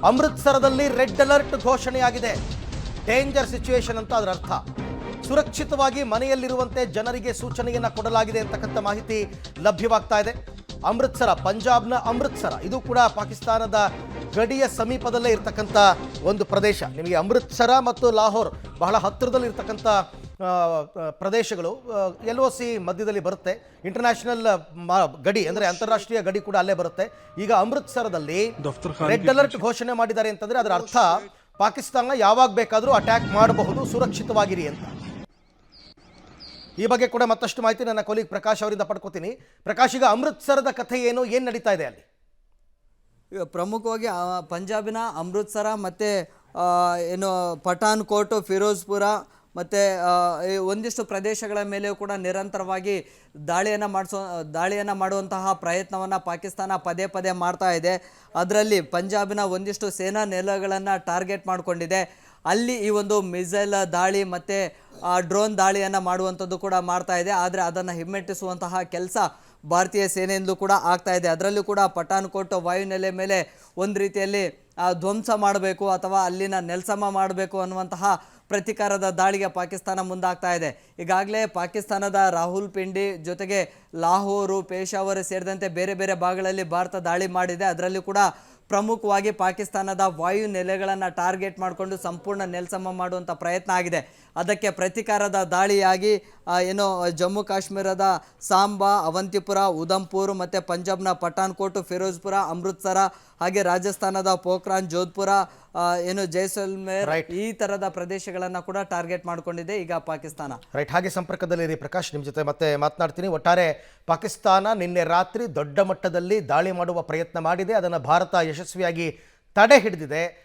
ಅಮೃತ್ಸರದಲ್ಲಿ red alert ಘೋಷಣೆಯಾಗಿದೆ. Danger situation ಅಂತ ಅದರ ಅರ್ಥ. ಸುರಕ್ಷಿತವಾಗಿ ಮನೆಯಲ್ಲಿರುವಂತೆ ಜನರಿಗೆ ಸೂಚನೆಯನ್ನು ಕೊಡಲಾಗಿದೆ ಅಂತಕ್ಕಂಥ ಮಾಹಿತಿ ಲಭ್ಯವಾಗ್ತಾ ಇದೆ. ಅಮೃತ್ಸರ, ಪಂಜಾಬ್ನ ಅಮೃತ್ಸರ, ಇದು ಕೂಡ ಪಾಕಿಸ್ತಾನದ ಗಡಿಯ ಸಮೀಪದಲ್ಲೇ ಇರತಕ್ಕಂಥ ಒಂದು ಪ್ರದೇಶ. ನಿಮಗೆ ಅಮೃತ್ಸರ ಮತ್ತು ಲಾಹೋರ್ ಬಹಳ ಹತ್ತಿರದಲ್ಲಿ ಇರತಕ್ಕಂಥ ಪ್ರದೇಶಗಳು. LOC ಮಧ್ಯದಲ್ಲಿ ಬರುತ್ತೆ. ಇಂಟರ್ನ್ಯಾಷನಲ್ ಗಡಿ ಅಂದರೆ ಅಂತಾರಾಷ್ಟ್ರೀಯ ಗಡಿ ಕೂಡ ಅಲ್ಲೇ ಬರುತ್ತೆ. ಈಗ ಅಮೃತ್ಸರದಲ್ಲಿ ರೆಡ್ ಅಲರ್ಟ್ ಘೋಷಣೆ ಮಾಡಿದ್ದಾರೆ ಅಂತಂದರೆ ಅದರ ಅರ್ಥ ಪಾಕಿಸ್ತಾನ ಯಾವಾಗ ಬೇಕಾದರೂ ಅಟ್ಯಾಕ್ ಮಾಡಬಹುದು, ಸುರಕ್ಷಿತವಾಗಿರಿ ಅಂತ. ಈ ಬಗ್ಗೆ ಕೂಡ ಮತ್ತಷ್ಟು ಮಾಹಿತಿ ನನ್ನ ಕೊಲೀಗ್ ಪ್ರಕಾಶ್ ಅವರಿಂದ ಪಡ್ಕೋತೀನಿ. ಪ್ರಕಾಶ್, ಈಗ ಅಮೃತ್ಸರದ ಕಥೆ ಏನು ನಡೀತಾ ಇದೆ ಅಲ್ಲಿ? ಪ್ರಮುಖವಾಗಿ ಪಂಜಾಬಿನ ಅಮೃತ್ಸರ ಮತ್ತು ಏನು ಪಠಾನ್ಕೋಟ್, ಫಿರೋಜ್ಪುರ ಮತ್ತು ಒಂದಿಷ್ಟು ಪ್ರದೇಶಗಳ ಮೇಲೆಯೂ ಕೂಡ ನಿರಂತರವಾಗಿ ದಾಳಿಯನ್ನು ಮಾಡುವಂತಹ ಪ್ರಯತ್ನವನ್ನು ಪಾಕಿಸ್ತಾನ ಪದೇ ಪದೇ ಮಾಡ್ತಾ ಇದೆ. ಅದರಲ್ಲಿ ಪಂಜಾಬಿನ ಒಂದಿಷ್ಟು ಸೇನಾ ನೆಲೆಗಳನ್ನು ಟಾರ್ಗೆಟ್ ಮಾಡಿಕೊಂಡಿದೆ. ಅಲ್ಲಿ ಈ ಒಂದು ಮಿಸೈಲ್ ದಾಳಿ ಮತ್ತು ಡ್ರೋನ್ ದಾಳಿಯನ್ನು ಮಾಡುವಂಥದ್ದು ಕೂಡ ಮಾಡ್ತಾ ಇದೆ. ಆದರೆ ಅದನ್ನು ಹಿಮ್ಮೆಟ್ಟಿಸುವಂತಹ ಕೆಲಸ ಭಾರತೀಯ ಸೇನೆಯಿಂದಲೂ ಕೂಡ ಆಗ್ತಾ ಇದೆ. ಅದರಲ್ಲೂ ಕೂಡ ಪಠಾನ್ಕೋಟ್ ವಾಯುನೆಲೆ ಮೇಲೆ ಒಂದು ರೀತಿಯಲ್ಲಿ ಧ್ವಂಸ ಮಾಡಬೇಕು ಅಥವಾ ಅಲ್ಲಿನ ನೆಲಸಮ ಮಾಡಬೇಕು ಅನ್ನುವಂತಹ ಪ್ರತೀಕಾರದ ದಾಳಿಗೆ ಪಾಕಿಸ್ತಾನ ಮುಂದಾಗ್ತಾ ಇದೆ. ಈಗಾಗಲೇ ಪಾಕಿಸ್ತಾನದ ರಾಹುಲ್ಪಿಂಡಿ ಜೊತೆಗೆ ಲಾಹೋರು, ಪೇಶಾವರ್ ಸೇರಿದಂತೆ ಬೇರೆ ಬೇರೆ ಭಾಗಗಳಲ್ಲಿ ಭಾರತ ದಾಳಿ ಮಾಡಿದೆ. ಅದರಲ್ಲೂ ಕೂಡ ಪ್ರಮುಖವಾಗಿ ಪಾಕಿಸ್ತಾನದ ವಾಯು ನೆಲೆಗಳನ್ನು ಟಾರ್ಗೆಟ್ ಮಾಡಿಕೊಂಡು ಸಂಪೂರ್ಣ ನೆಲಸಮ ಮಾಡುವಂಥ ಪ್ರಯತ್ನ ಆಗಿದೆ. ಅದಕ್ಕೆ ಪ್ರತೀಕಾರದ ದಾಳಿಯಾಗಿ ಏನು ಜಮ್ಮು ಕಾಶ್ಮೀರದ ಸಾಂಬಾ, ಅವಂತಿಪುರ, ಉಧಂಪುರ್ ಮತ್ತು ಪಂಜಾಬ್ನ ಪಠಾನ್ಕೋಟ್, ಫಿರೋಜ್ಪುರ, ಅಮೃತ್ಸರ, ಹಾಗೆ ರಾಜಸ್ಥಾನದ ಪೋಖ್ರಾನ್, ಜೋಧ್ಪುರ, ಏನು ಜೈಸಲ್ಮೇರ್, ಈ ಥರದ ಪ್ರದೇಶಗಳನ್ನು ಕೂಡ ಟಾರ್ಗೆಟ್ ಮಾಡಿಕೊಂಡಿದೆ ಈಗ ಪಾಕಿಸ್ತಾನ. ರೈಟ್, ಹಾಗೆ ಸಂಪರ್ಕದಲ್ಲಿರಿ ಪ್ರಕಾಶ್, ನಿಮ್ಮ ಜೊತೆ ಮತ್ತೆ ಮಾತನಾಡ್ತೀನಿ. ಒಟ್ಟಾರೆ ಪಾಕಿಸ್ತಾನ ನಿನ್ನೆ ರಾತ್ರಿ ದೊಡ್ಡ ಮಟ್ಟದಲ್ಲಿ ದಾಳಿ ಮಾಡುವ ಪ್ರಯತ್ನ ಮಾಡಿದೆ. ಅದನ್ನು ಭಾರತ ಯಶಸ್ವಿಯಾಗಿ ತಡೆ ಹಿಡಿದಿದೆ.